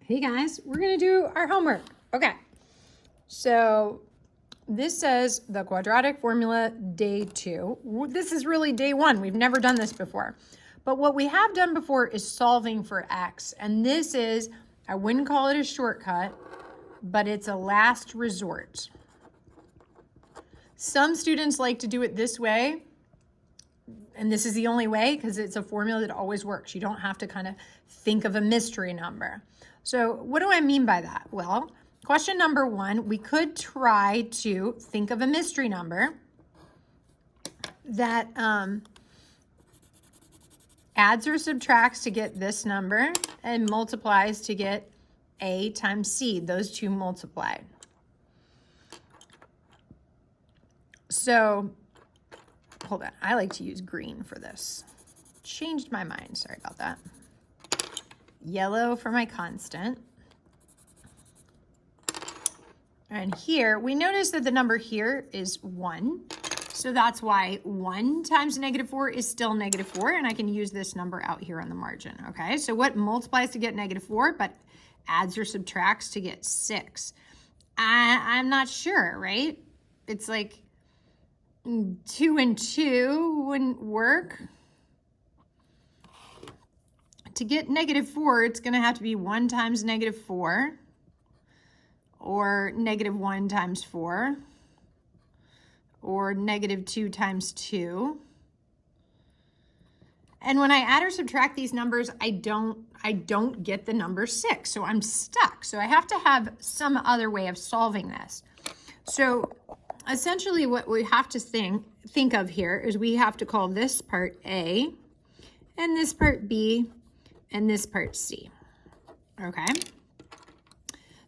Hey guys, we're gonna do our homework. Okay, so this says the quadratic formula day 2. This is really day 1. We've never done this before. But what we have done before is solving for x. And this is, I wouldn't call it a shortcut, but it's a last resort. Some students like to do it this way. And this is the only way because it's a formula that always works. You don't have to kind of think of a mystery number. So what do I mean by that? Well, question number 1, we could try to think of a mystery number that adds or subtracts to get this number and multiplies to get a times c, those two multiplied. So hold on, I like to use green for this. Changed my mind, sorry about that. Yellow for my constant. And here, we notice that the number here is 1. So that's why 1 times -4 is still -4, and I can use this number out here on the margin, okay? So what multiplies to get -4, but adds or subtracts to get 6? I'm not sure, right? It's like 2 and 2 wouldn't work. To get -4, it's going to have to be 1 times -4 or -1 times 4 or -2 times 2. And when I add or subtract these numbers, I don't get the number 6. So I'm stuck. So I have to have some other way of solving this. So essentially what we have to think of here is we have to call this part A and this part B and this part C, okay?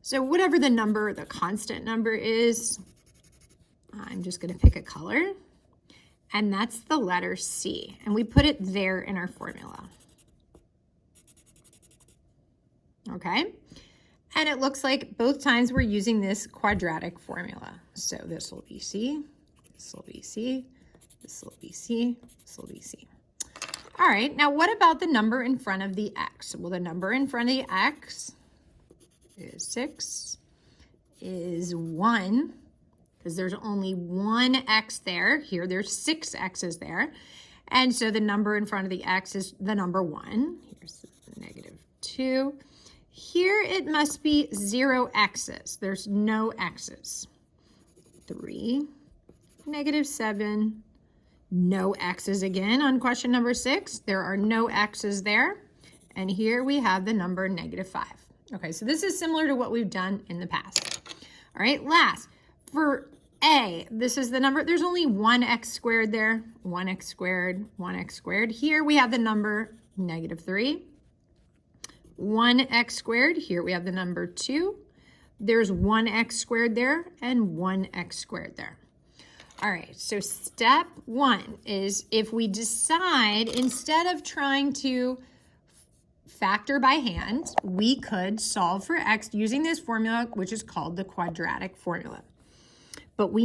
So whatever the number, the constant number is, I'm just gonna pick a color, and that's the letter C, and we put it there in our formula, okay? And it looks like both times we're using this quadratic formula. So this will be C, this will be C, this will be C, this will be C. All right, now what about the number in front of the x? Well, the number in front of the x is 6, is 1, because there's only one x there. Here, there's 6 x's there. And so the number in front of the x is the number 1. Here's -2. Here it must be 0 x's. There's no x's. 3, -7, no x's again on question number 6. There are no x's there. And here we have the number -5. Okay, so this is similar to what we've done in the past. All right, last, for A, this is the number, there's only 1x squared there, 1x squared, 1x squared. Here we have the number -3. 1x squared, here we have the number 2. There's 1x squared there and 1x squared there. All right, so step 1 is if we decide, instead of trying to factor by hand, we could solve for x using this formula, which is called the quadratic formula. But we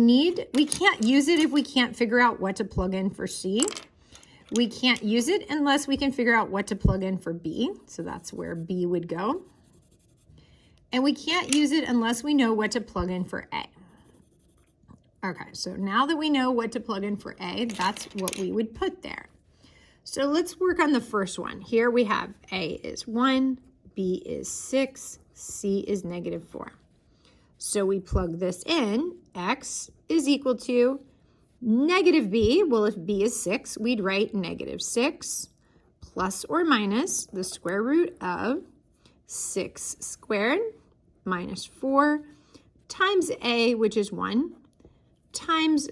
can't use it if we can't figure out what to plug in for C. We can't use it unless we can figure out what to plug in for B. So that's where B would go. And we can't use it unless we know what to plug in for A. Okay, so now that we know what to plug in for A, that's what we would put there. So let's work on the first one. Here we have A is 1, B is 6, C is -4. So we plug this in. X is equal to -b. Well, if B is 6, we'd write -6 plus or minus the square root of 6 squared minus 4 times A, which is 1, times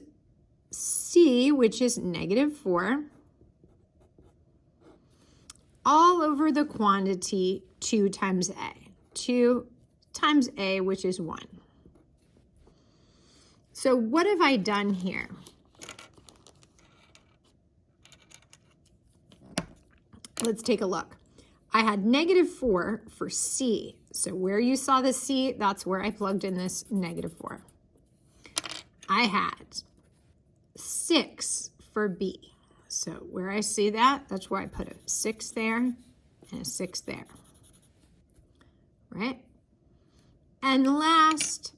C, which is -4, all over the quantity 2 times A. 2 times A, which is 1. So what have I done here? Let's take a look. I had -4 for C. So where you saw the C, that's where I plugged in this -4. I had 6 for B. So where I see that, that's where I put a 6 there and a 6 there. right? And last,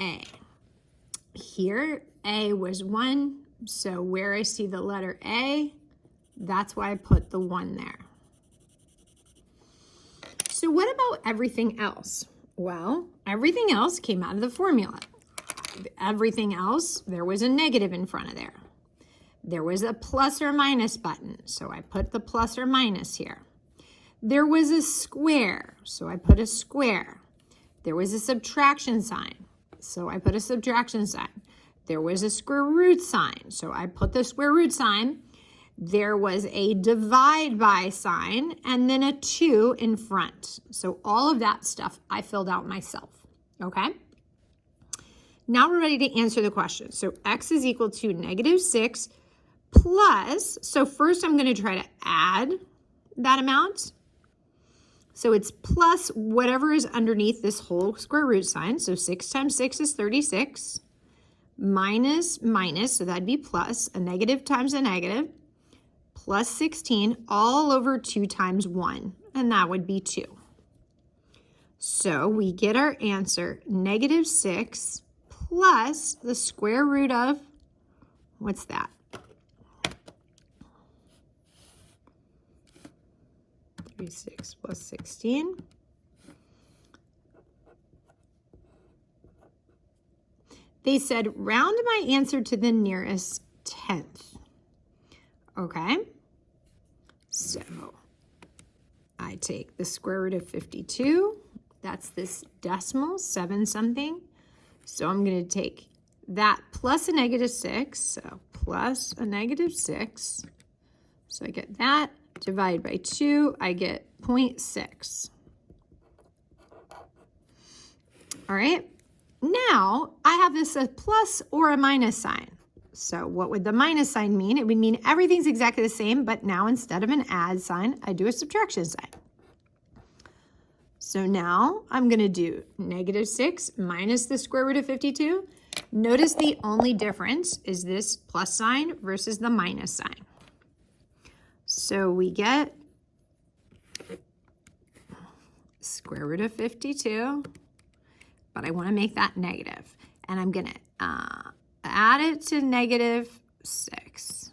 A. Here, A was 1, so where I see the letter A, that's why I put the 1 there. So what about everything else? Well, everything else came out of the formula. Everything else, there was a negative in front of there. There was a plus or minus button, so I put the plus or minus here. There was a square, so I put a square. There was a subtraction sign, so I put a subtraction sign. There was a square root sign, so I put the square root sign. There was a divide by sign, and then a 2 in front. So all of that stuff I filled out myself, okay? Now we're ready to answer the question. So x is equal to -6 plus, so first I'm going to try to add that amount. So it's plus whatever is underneath this whole square root sign. So 6 times 6 is 36. Minus, minus, so that'd be plus. A negative times a negative. Plus 16 all over 2 times 1. And that would be 2. So we get our answer, -6 plus the square root of, what's that? 36 plus 16. They said round my answer to the nearest 10th. Okay, so I take the square root of 52. That's this decimal, 7 something. So I'm going to take that plus a -6. So plus a -6. So I get that. Divide by 2, I get 0.6. All right, now I have this a plus or a minus sign. So what would the minus sign mean? It would mean everything's exactly the same, but now instead of an add sign, I do a subtraction sign. So now I'm going to do -6 minus the square root of 52. Notice the only difference is this plus sign versus the minus sign. So we get square root of 52, but I want to make that negative. And I'm going to add it to -6.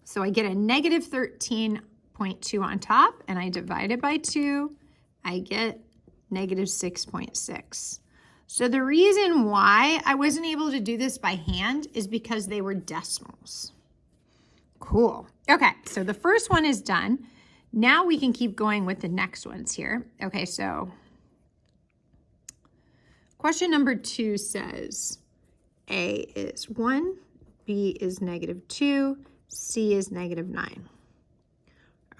So I get a -13.2 on top, and I divide it by 2. I get -6.6. So the reason why I wasn't able to do this by hand is because they were decimals. Cool. Okay, so the first one is done. Now we can keep going with the next ones here. Okay, so question number 2 says A is 1, B is -2, C is -9.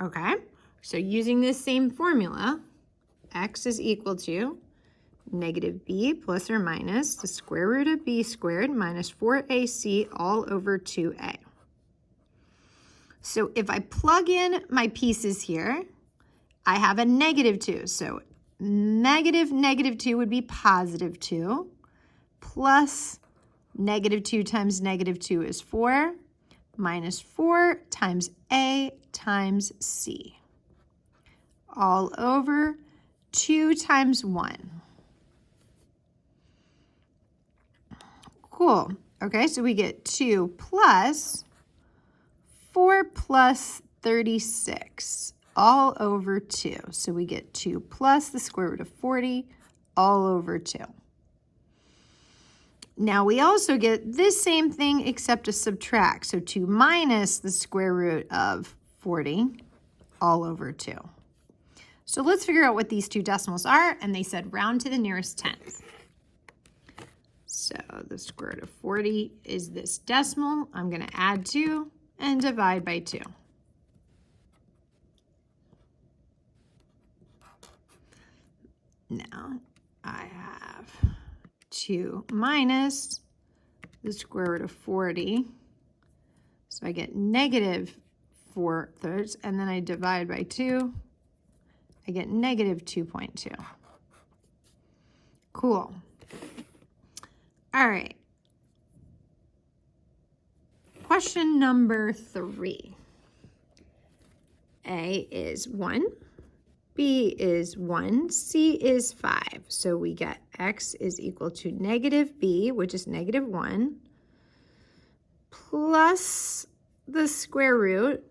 Okay, so using this same formula, x is equal to -b plus or minus the square root of b squared minus 4ac all over 2a. So if I plug in my pieces here, I have a -2. So -2 would be +2, plus -2 times -2 is 4, minus 4 times a times c, all over 2 times 1. Cool. Okay, so we get 2 plus 4 plus 36 all over 2. So we get 2 plus the square root of 40 all over 2. Now we also get this same thing except a subtract. So 2 minus the square root of 40 all over 2. So let's figure out what these two decimals are. And they said round to the nearest 10th. So the square root of 40 is this decimal. I'm going to add 2 and divide by 2. Now I have 2 minus the square root of 40. So I get -4/3, and then I divide by 2. I get -2.2. Cool. All right. Question number 3. A is 1, B is 1, C is 5. So we get x is equal to negative b, which is negative 1, plus the square root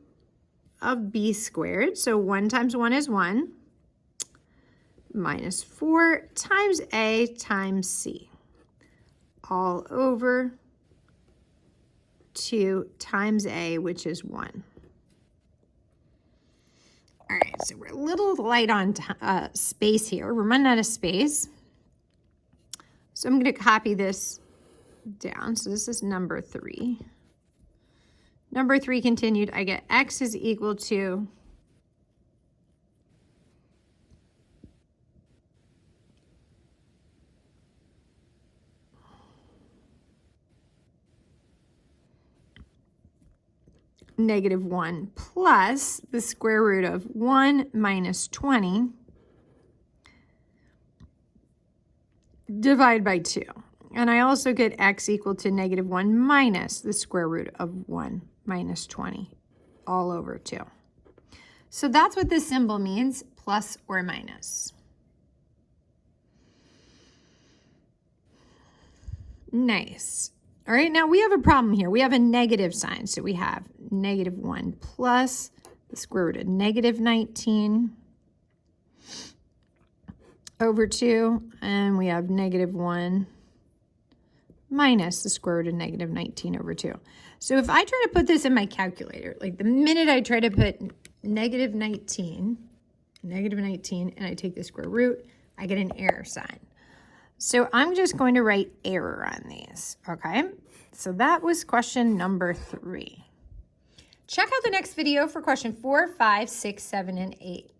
of b squared. So 1 times 1 is 1, minus 4 times a times c, all over 2 times a, which is 1. All right, so we're a little light on space here. We're running out of space. So I'm going to copy this down. So this is number 3. Number 3 continued. I get x is equal to negative 1 plus the square root of 1 minus 20 divided by 2. And I also get x equal to negative 1 minus the square root of 1 minus 20 all over 2. So that's what this symbol means, plus or minus. Nice. All right, now we have a problem here. We have a negative sign. So we have negative 1 plus the square root of negative 19 over 2. And we have negative 1 minus the square root of negative 19 over 2. So if I try to put this in my calculator, like the minute I try to put negative 19, and I take the square root, I get an error sign. So I'm just going to write error on these, okay? So that was question number 3. Check out the next video for question 4, 5, 6, 7, and 8.